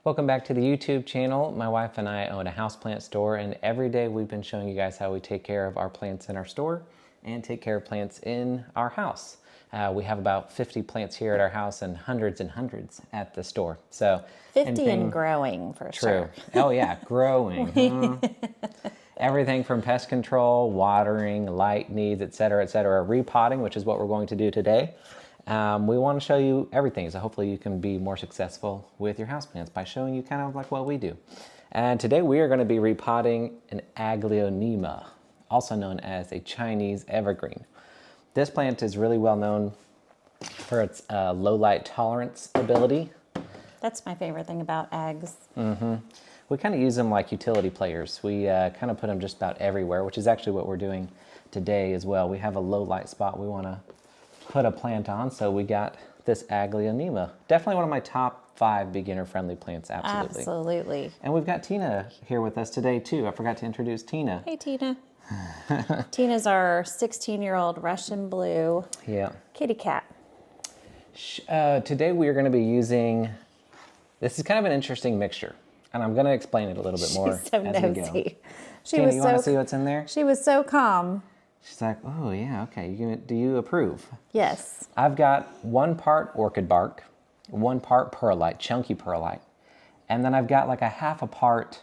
Welcome back to the YouTube channel. My wife and I own a houseplant store, and every day we've been showing you guys how we take care of our plants in our store and take care of plants in our house. We have about 50 plants here at our house and hundreds at the store. So 50 and growing for sure. True. Oh yeah, growing. Everything from pest control, watering, light needs, etc., etc. Repotting, which is what we're going to do today. We want to show you everything, so hopefully you can be more successful with your houseplants by showing you kind of like what we do. And today we are going to be repotting an aglaonema, also known as a Chinese evergreen. This plant is really well known for its low light tolerance ability. That's my favorite thing about ags. We kind of use them like utility players. We kind of put them just about everywhere, which is actually what we're doing today as well. We have a low light spot we want to put a plant on, so we got this aglaonema. Definitely one of my top 5 beginner-friendly plants, absolutely. Absolutely. And we've got Tina here with us today, too. I forgot to introduce Tina. Hey, Tina. Tina's our 16-year-old Russian blue kitty cat. Today we are going to be using, this is kind of an interesting mixture, and I'm going to explain it a little bit more She's so as nosy. we go. Tina, you want to see what's in there? She was so calm. She's like, oh yeah, okay, do you approve? Yes. I've got 1 part orchid bark, 1 part perlite, chunky perlite, and then I've got like a half a part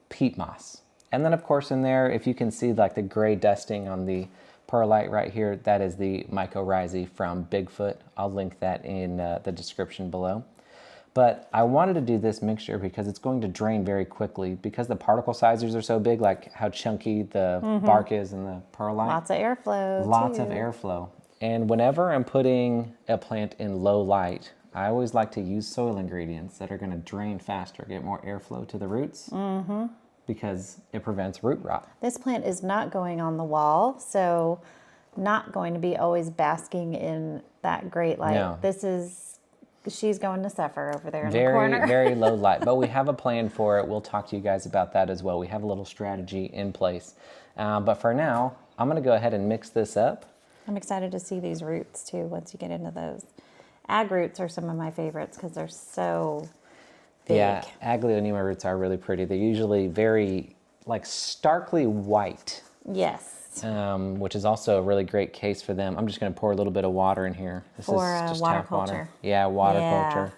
peat moss. And then of course in there, if you can see like the gray dusting on the perlite right here, that is the mycorrhizae from Bigfoot. I'll link that in the description below. But I wanted to do this mixture because it's going to drain very quickly because the particle sizes are so big, like how chunky the bark is in the perlite. Lots of airflow. Lots of airflow. And whenever I'm putting a plant in low light, I always like to use soil ingredients that are going to drain faster, get more airflow to the roots, because it prevents root rot. This plant is not going on the wall, so not going to be always basking in that great light. No. She's going to suffer over there in the Very, corner. very low light, but we have a plan for it. We'll talk to you guys about that as well. We have a little strategy in place. But for now, I'm going to go ahead and mix this up. I'm excited to see these roots too once you get into those. Ag roots are some of my favorites because they're so big. Yeah, aglaonema roots are really pretty. They're usually very, like, starkly white. Yes. Which is also a really great case for them. I'm just going to pour a little bit of water in here. This for is just water tap culture. Water. Yeah, water culture.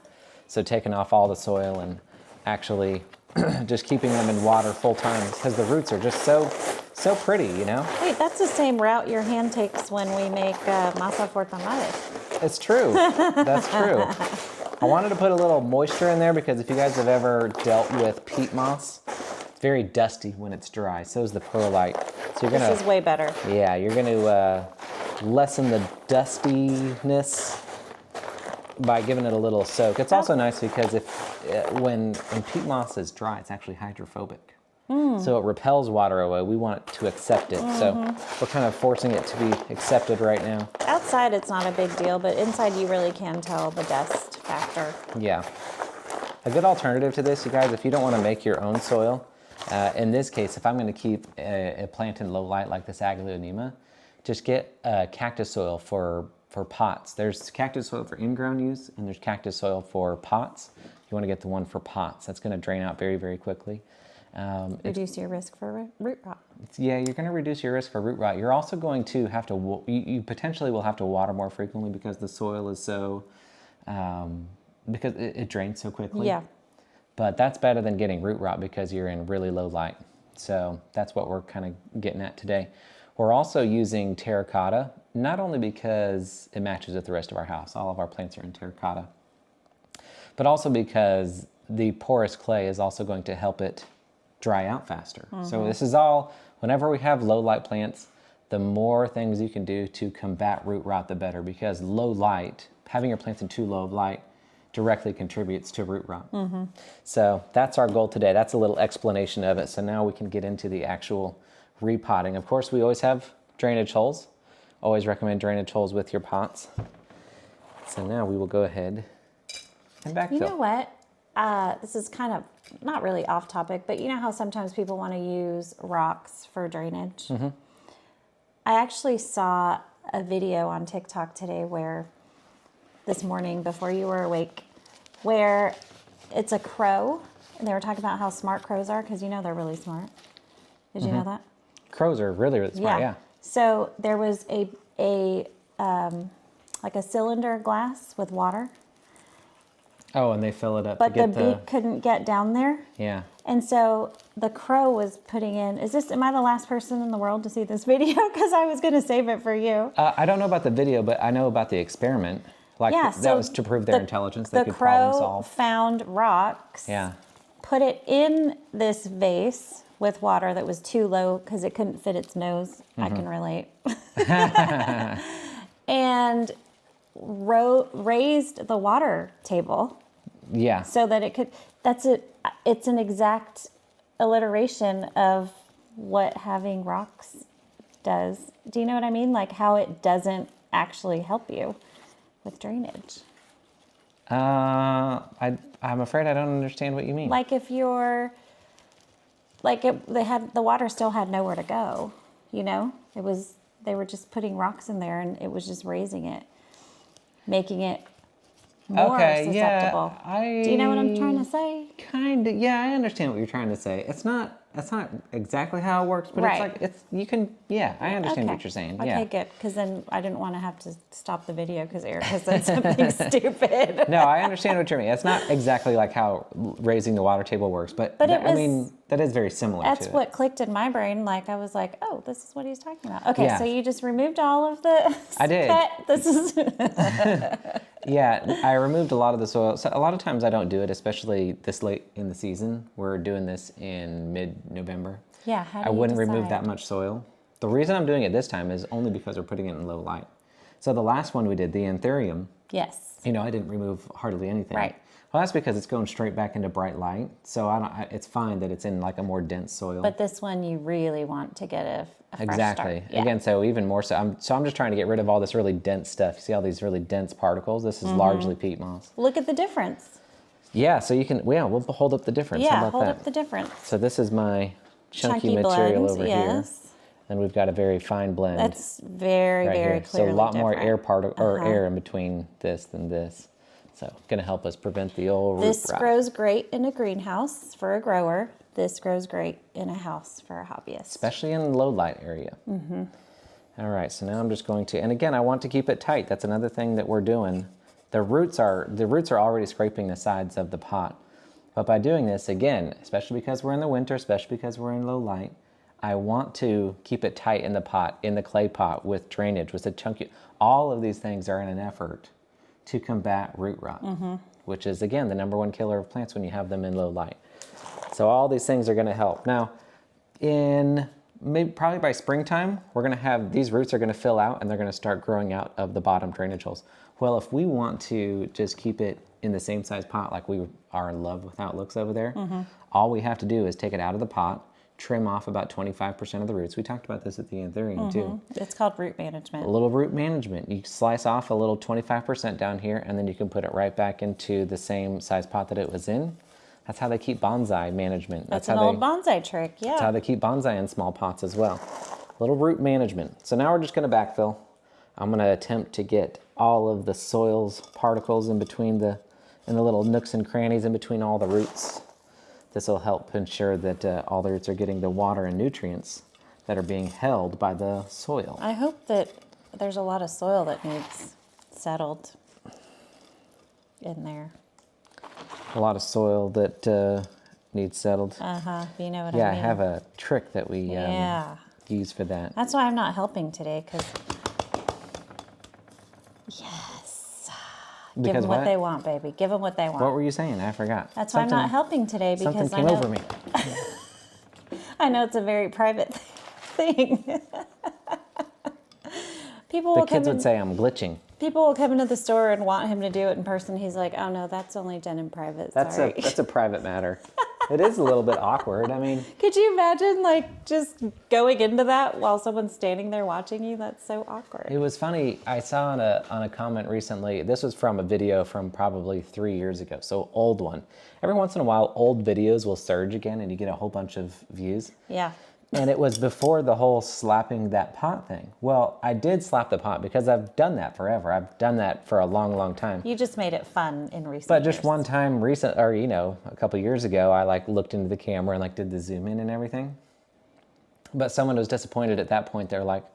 So taking off all the soil and actually just keeping them in water full time because the roots are just so pretty, you know? Wait, that's the same route your hand takes when we make masa for tamales. It's true. That's true. I wanted to put a little moisture in there because if you guys have ever dealt with peat moss, it's very dusty when it's dry. So is the perlite. So you're gonna, this is way better. Yeah, you're going to lessen the dustiness by giving it a little soak. It's also nice because when peat moss is dry, it's actually hydrophobic. So it repels water away. We want it to accept it. So we're kind of forcing it to be accepted right now. Outside, it's not a big deal, but inside you really can tell the dust factor. Yeah. A good alternative to this, you guys, if you don't want to make your own soil, in this case, if I'm going to keep a plant in low light like this aglaonema, just get cactus soil for pots. There's cactus soil for in-ground use, and there's cactus soil for pots. You want to get the one for pots. That's going to drain out very, very quickly. Reduce your risk for root rot. Yeah, you're going to reduce your risk for root rot. You're also going to have to, you potentially will have to water more frequently because the soil is so, because it drains so quickly. Yeah. But that's better than getting root rot because you're in really low light. So that's what we're kind of getting at today. We're also using terracotta, not only because it matches with the rest of our house. All of our plants are in terracotta. But also because the porous clay is also going to help it dry out faster. So this is all, whenever we have low light plants, the more things you can do to combat root rot, the better, because low light, having your plants in too low of light, directly contributes to root rot. So that's our goal today. That's a little explanation of it. So now we can get into the actual repotting. Of course, we always have drainage holes. Always recommend drainage holes with your pots. So now we will go ahead and backfill. You know what? This is kind of not really off topic, but you know how sometimes people want to use rocks for drainage? I actually saw a video on TikTok today this morning before you were awake, where it's a crow. And they were talking about how smart crows are because they're really smart. Did you know that? Crows are really, really smart, yeah. So there was a like a cylinder glass with water. Oh, and they fill it up But to get the beak couldn't get down there. Yeah. And so the crow was putting in, am I the last person in the world to see this video? Because I was going to save it for you. I don't know about the video, but I know about the experiment. Like that was to prove their intelligence. They could problem solve. The crow found rocks. Yeah. Put it in this vase with water that was too low because it couldn't fit its nose. I can relate. And raised the water table. Yeah. So that it could, it's an exact alliteration of what having rocks does. Do you know what I mean? Like how it doesn't actually help you with drainage. I'm afraid I don't understand what you mean. Like if you're, the water still had nowhere to go, they were just putting rocks in there and it was just raising it, making it more susceptible. Yeah. Do you know what I'm trying to say? Kind of. Yeah, I understand what you're trying to say. That's not exactly how it works, but right. I understand what you're saying. Okay, good. Because then I didn't want to have to stop the video because Erica said something stupid. No, I understand what you mean. It's not exactly like how raising the water table works, but that is very similar to it. That's what clicked in my brain. Like, I was like, oh, this is what he's talking about. Okay, so you just removed all of the... I did. This is... Yeah, I removed a lot of the soil. So a lot of times I don't do it, especially this late in the season. We're doing this in mid-November. Yeah, I wouldn't remove that much soil. The reason I'm doing it this time is only because we're putting it in low light. So the last one we did, the anthurium. Yes. I didn't remove hardly anything. Right. Well, that's because it's going straight back into bright light. So it's fine that it's in like a more dense soil. But this one you really want to get a fresh exactly. start. Yeah. Again, so even more so. I'm just trying to get rid of all this really dense stuff. You see all these really dense particles? This is largely peat moss. Look at the difference. Yeah, so you can, we'll hold up the difference. Yeah, How about hold that? up the difference. So this is my chunky material blend, over here. And we've got a very fine blend. That's very, right very here. clearly So a lot different. more air in between this than this. So going to help us prevent the old root This rot. grows great in a greenhouse for a grower. This grows great in a house for a hobbyist. Especially in low light area. All right, so now I'm just going to, and again, I want to keep it tight. That's another thing that we're doing. The roots are already scraping the sides of the pot. But by doing this, again, especially because we're in the winter, especially because we're in low light, I want to keep it tight in the pot, in the clay pot, with drainage, with the chunky. All of these things are in an effort to combat root rot, which is, again, the #1 killer of plants when you have them in low light. So all these things are going to help. Now, probably by springtime, we're going to have, these roots are going to fill out and they're going to start growing out of the bottom drainage holes. Well, if we want to just keep it in the same size pot like we are in love with how it looks over there, all we have to do is take it out of the pot, trim off about 25% of the roots. We talked about this at the anthurium too. It's called root management. A little root management. You slice off a little 25% down here and then you can put it right back into the same size pot that it was in. That's how they keep bonsai management. That's an old bonsai trick, yeah. That's how they keep bonsai in small pots as well. Little root management. So now we're just going to backfill. I'm going to attempt to get all of the soil's particles in between in the little nooks and crannies in between all the roots. This will help ensure that all the roots are getting the water and nutrients that are being held by the soil. I hope that there's a lot of soil that needs settled in there. A lot of soil that needs settled. You know what I mean. Yeah, I have a trick that we use for that. That's why I'm not helping today, because give them what they want, baby. Give them what they want. What were you saying? I forgot. That's why I'm not helping today, because something came over me. I know it's a very private thing. The kids would say I'm glitching. People will come into the store and want him to do it in person. He's like, oh no, that's only done in private. Sorry. That's a private matter. It is a little bit awkward. I mean, could you imagine like just going into that while someone's standing there watching you? That's so awkward. It was funny. I saw on a comment recently. This was from a video from probably 3 years ago. So old one. Every once in a while, old videos will surge again, and you get a whole bunch of views. Yeah. And it was before the whole slapping that pot thing. Well, I did slap the pot because I've done that forever. I've done that for a long, long time. You just made it fun in recent But just years. one time a couple years ago, I like looked into the camera and like did the zoom in and everything. But someone was disappointed at that point. They're like,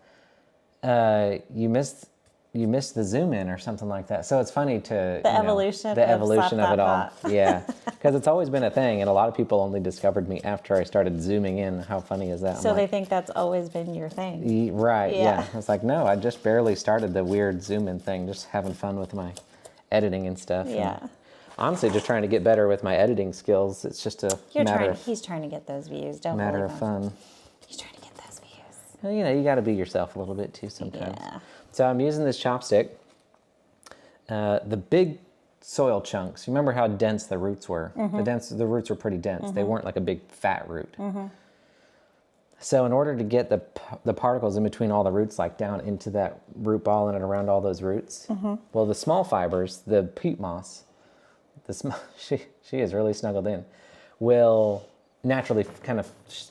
you missed the zoom in or something like that. So it's funny to The evolution the of evolution slap of it that all. pot. Yeah, because it's always been a thing, and a lot of people only discovered me after I started zooming in. How funny is that? So I'm they like, think that's always been your thing. right? Yeah. Yeah. I was like, no, I just barely started the weird zoom in thing, just having fun with my editing and stuff. Yeah. And honestly, just trying to get better with my editing skills. It's just a He's trying to get those views. Don't matter believe of him. fun. He's trying to get those views. Well, you got to be yourself a little bit too sometimes. Yeah. So I'm using this chopstick. The big soil chunks. You remember how dense the roots were? Mm-hmm. The roots were pretty dense. They weren't like a big fat root. Mm-hmm. So in order to get the particles in between all the roots, like down into that root ball and around all those roots, well, the small fibers, the peat moss, she is really snuggled in, will naturally kind of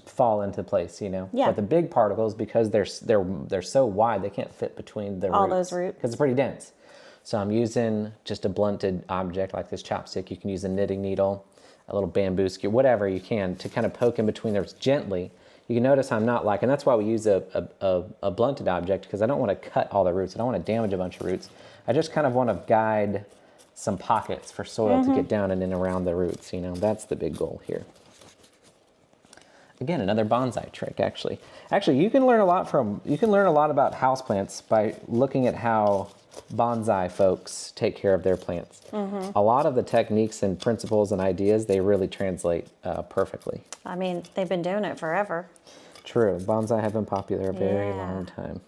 fall into place, Yeah. But the big particles, because they're so wide, they can't fit between the All those roots. because it's pretty dense. So I'm using just a blunted object like this chopstick. You can use a knitting needle, a little bamboo skewer, whatever you can to kind of poke in between those gently. You can notice I'm not and that's why we use a blunted object, because I don't want to cut all the roots. I don't want to damage a bunch of roots. I just kind of want to guide some pockets for soil to get down and in around the roots. That's the big goal here. Again, another bonsai trick, actually. Actually, you can learn a lot about houseplants by looking at how bonsai folks take care of their plants. A lot of the techniques and principles and ideas, they really translate perfectly. I mean, they've been doing it forever. True. Bonsai have been popular a very Yeah. long time.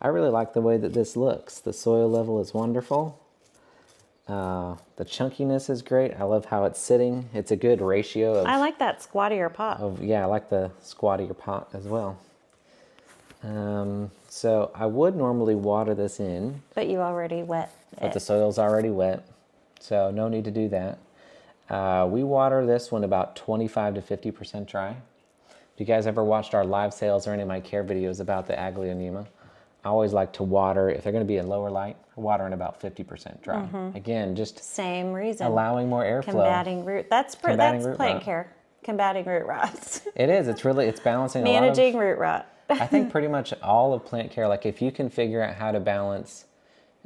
I really like the way that this looks. The soil level is wonderful. The chunkiness is great. I love how it's sitting. It's a good ratio of... I like that squattier pot. I like the squattier pot as well. So I would normally water this in, But you already wet but it. the soil's already wet, so no need to do that. We water this one about 25 to 50% dry. If you guys ever watched our live sales or any of my care videos about the Aglaonema, I always like to water, if they're going to be in lower light, water in about 50% dry. Again, just Same reason. allowing more airflow. Combating root. That's Combating root plant rot. care. Combating root rots. It is. It's balancing a lot of... Managing root rot. I think pretty much all of plant care, like if you can figure out how to balance,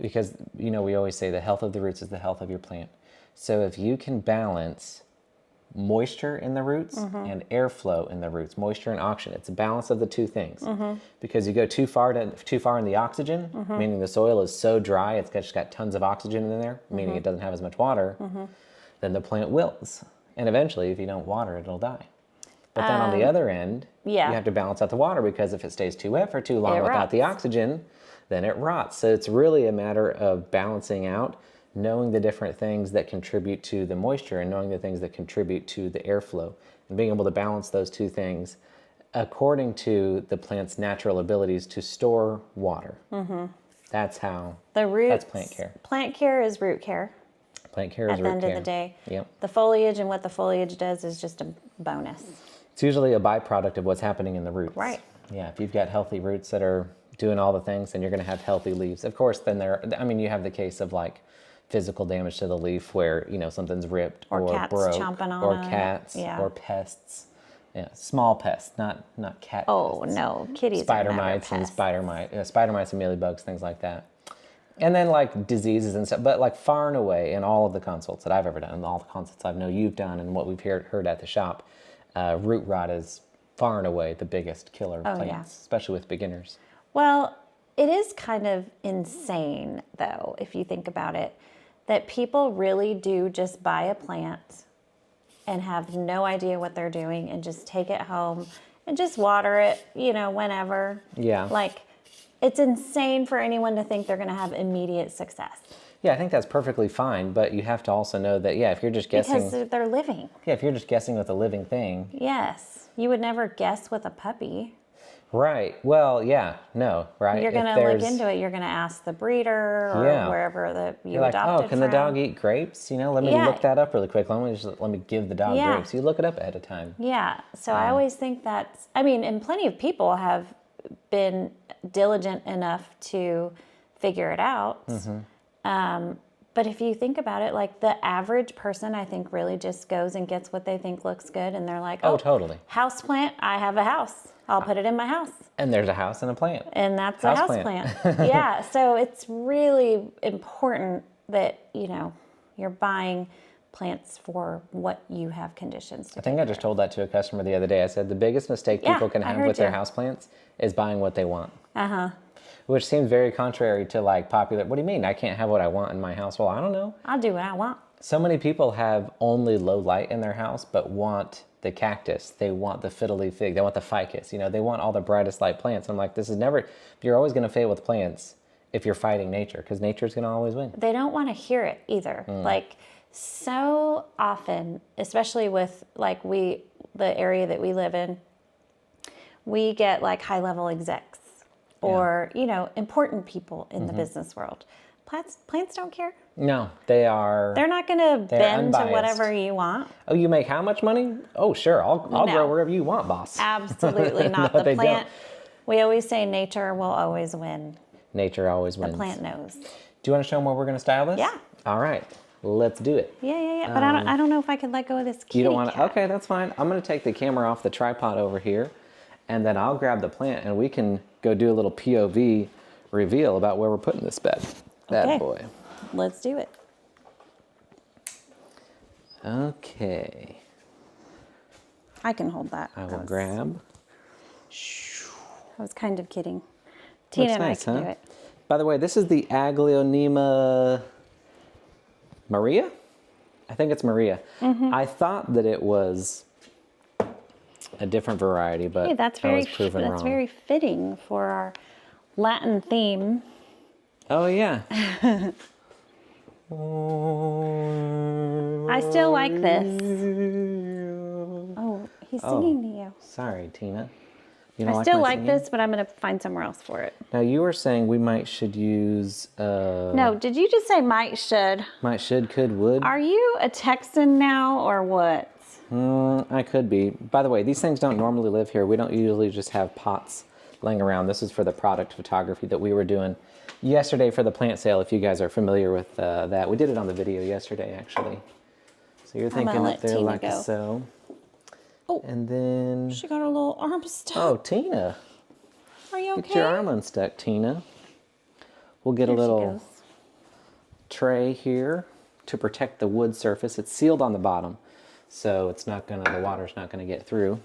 because, we always say the health of the roots is the health of your plant. So if you can balance moisture in the roots and airflow in the roots, moisture and oxygen, it's a balance of the two things. Because you go too far in the oxygen, meaning the soil is so dry, it's just got tons of oxygen in there, meaning it doesn't have as much water, then the plant wilts. And eventually, if you don't water it, it'll die. But then on the other end, yeah. you have to balance out the water, because if it stays too wet for too long It without the rots. oxygen, then it rots. So it's really a matter of balancing out, knowing the different things that contribute to the moisture and knowing the things that contribute to the airflow, and being able to balance those two things according to the plant's natural abilities to store water. That's how, The roots. that's plant care. Plant care is root care. Plant care is At the root end care. of the day. Yep. The foliage and what the foliage does is just a bonus. It's usually a byproduct of what's happening in the roots. Right. Yeah, if you've got healthy roots that are doing all the things, then you're going to have healthy leaves. Of course, then you have the case of like physical damage to the leaf where, something's ripped Or or cats broke. chomping on or it. cats Yeah. or pests. Yeah, small pests, not cat Oh, pests. no. Kitties Spider are never mites and pests. spider mites and mealybugs, things like that. And then like diseases and stuff, but like far and away in all of the consults that I've ever done, and all the consults I know you've done and what we've heard at the shop, root rot is far and away the biggest killer of plants, yeah. especially with beginners. Well, it is kind of insane, though, if you think about it, that people really do just buy a plant and have no idea what they're doing and just take it home and just water it, whenever. Yeah. Like, it's insane for anyone to think they're going to have immediate success. Yeah, I think that's perfectly fine, but you have to also know that, if you're just guessing... Because they're living. Yeah, if you're just guessing with a living thing... Yes. You would never guess with a puppy. Right. Well, yeah. No. Right. You're If going to there's- look into it. You're going to ask the breeder or Yeah. wherever that you You're like, adopted oh, can the from. dog eat grapes? You know, let me Yeah. look that up really quick. Let me give the dog Yeah. grapes. You look it up ahead of time. Yeah. So I always think that's, I mean, and plenty of people have been diligent enough to figure it out. But if you think about it, like the average person, I think really just goes and gets what they think looks good. And they're like, Oh, totally. Houseplant, I have a house. I'll put it in my house. And there's a house and a plant. And that's a Houseplant. houseplant. Yeah. So it's really important that, you know, you're buying plants for what you have conditions to I think I just told that to a customer the other day. I said the biggest mistake Yeah, people can I have heard with their you. houseplants is buying what they want. Uh-huh. Which seems very contrary to like popular. What do you mean? I can't have what I want in my house? Well, I don't know. I'll do what I want. So many people have only low light in their house, but want the cactus. They want the fiddly fig. They want the ficus. You know, they want all the brightest light plants. I'm like, this is never. You're always going to fail with plants if you're fighting nature, because nature's going to always win. They don't want to hear it either. Like so often, especially with like the area that we live in, we get like high level execs or, you know, important people in the business world. Plants don't care. No, they are. They're not going to bend to unbiased. whatever you want. Oh, you make how much money? Oh, sure. I'll No. grow wherever you want, boss. Absolutely not. No, The they plant, don't. we always say nature will always win. Nature always wins. The plant knows. Do you want to show them where we're going to style this? Yeah. All right. Let's do it. Yeah. But I don't know if I could let go of this kitty You don't want to? cat. Okay, that's fine. I'm going to take the camera off the tripod over here, and then I'll grab the plant, and we can go do a little POV reveal about where we're putting this bed. That Okay. boy. Let's do it. Okay. I can hold that. I will grab. I was kind of kidding. Tina Looks and nice, I can huh? do it. By the way, this is the Aglaonema Maria? I think it's Maria. Mm-hmm. I thought that it was a different variety, but Hey, that's I very was proven that's wrong. very fitting for our Latin theme. Oh, yeah. I still like this. Oh, he's singing to you. Sorry, Tina. You don't I still my like singing? this, but I'm going to find somewhere else for it. Now, you were saying we should use, No, did you just say might, should? might, should, could, would? Are you a Texan now or what? I could be. By the way, these things don't normally live here. We don't usually just have pots laying around. This is for the product photography that we were doing yesterday for the plant sale, if you guys are familiar with that. We did it on the video yesterday, actually. So you're gonna thinking let up there Tina like go. so. Oh. And then, She got her little arm stuck. oh, Tina. Are you okay? Get your arm unstuck, Tina. We'll get Here a she little goes. tray here to protect the wood surface. It's sealed on the bottom, so it's not gonna, the water's not gonna get through.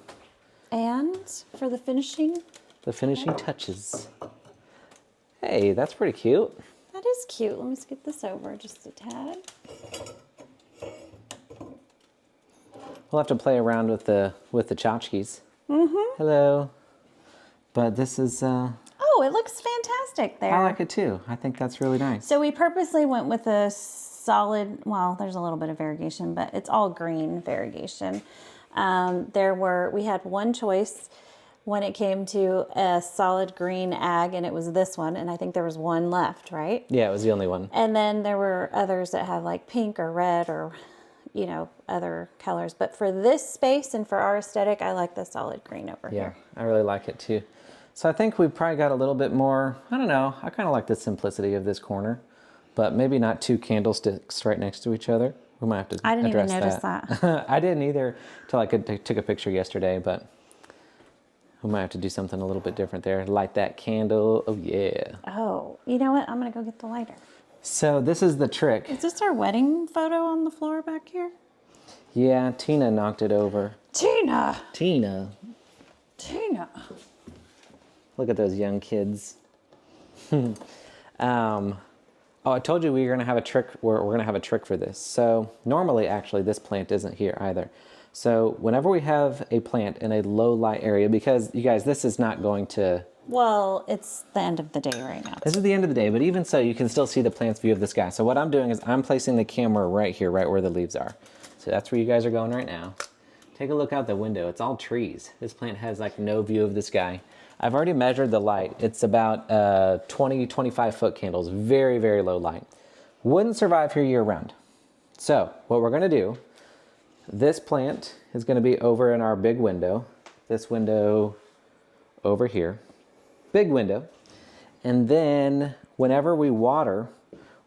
And for the finishing, The finishing touches. Hey, that's pretty cute. that is cute. Let me skip this over just a tad. We'll have to play around with the tchotchkes. Hello. But this is, Oh, it looks fantastic there. I like it too. I think that's really nice. So we purposely went with a solid, well, there's a little bit of variegation, but it's all green variegation. We had one choice when it came to a solid green ag, and it was this one, and I think there was one left, right? Yeah, it was the only one. And then there were others that had like pink or red or, you know, other colors. But for this space and for our aesthetic, I like the solid green over Yeah, here. I really like it too. So I think we've probably got a little bit more, I don't know, I kind of like the simplicity of this corner, but maybe not two candlesticks right next to each other. We might have to I didn't even address notice that. I didn't either till I took a picture yesterday, but we might have to do something a little bit different there. Light that candle. Oh, yeah. Oh, you know what? I'm going to go get the lighter. So this is the trick. Is this our wedding photo on the floor back here? Yeah, Tina knocked it over. Tina! Tina. Look at those young kids. Oh, I told you we were going to have a trick. We're going to have a trick for this. So normally, actually, this plant isn't here either. So whenever we have a plant in a low light area, because you guys, this is not going to... Well, it's the end of the day right now. This is the end of the day, but even so, you can still see the plant's view of the sky. So what I'm doing is I'm placing the camera right here, right where the leaves are. So that's where you guys are going right now. Take a look out the window. It's all trees. This plant has like no view of the sky. I've already measured the light. It's about 20, 25 foot candles, very, very low light. Wouldn't survive here year round. So what we're gonna do, this plant is gonna be over in our big window, this window over here, big window. And then whenever we water,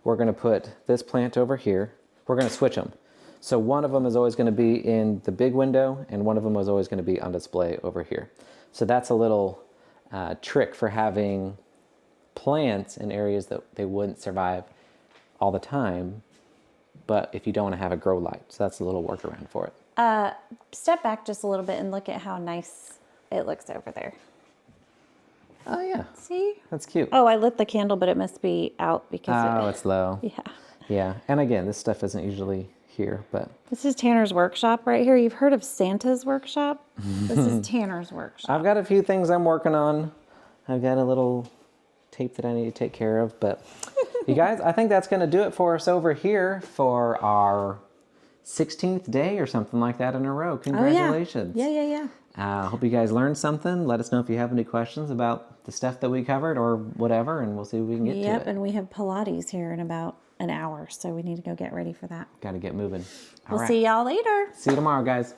we're gonna put this plant over here. We're gonna switch them. So one of them is always gonna be in the big window and one of them is always gonna be on display over here. So that's a little trick for having plants in areas that they wouldn't survive all the time, but if you don't want to have a grow light. So that's a little workaround for it. Step back just a little bit and look at how nice it looks over there. Oh yeah. See? That's cute. Oh, I lit the candle, but it must be out because It's low. Yeah. Yeah. And again, this stuff isn't usually here, but This is Tanner's workshop right here. You've heard of Santa's workshop? This is Tanner's workshop. I've got a few things I'm working on. I've got a little tape that I need to take care of, but you guys, I think that's going to do it for us over here for our 16th day or something like that in a row. Congratulations. Oh, yeah. Hope you guys learned something. Let us know if you have any questions about the stuff that we covered or whatever, and we'll see if we can get to it. Yep, and we have Pilates here in about an hour, so we need to go get ready for that. Got to get moving. All We'll right. see y'all later. See you tomorrow, guys.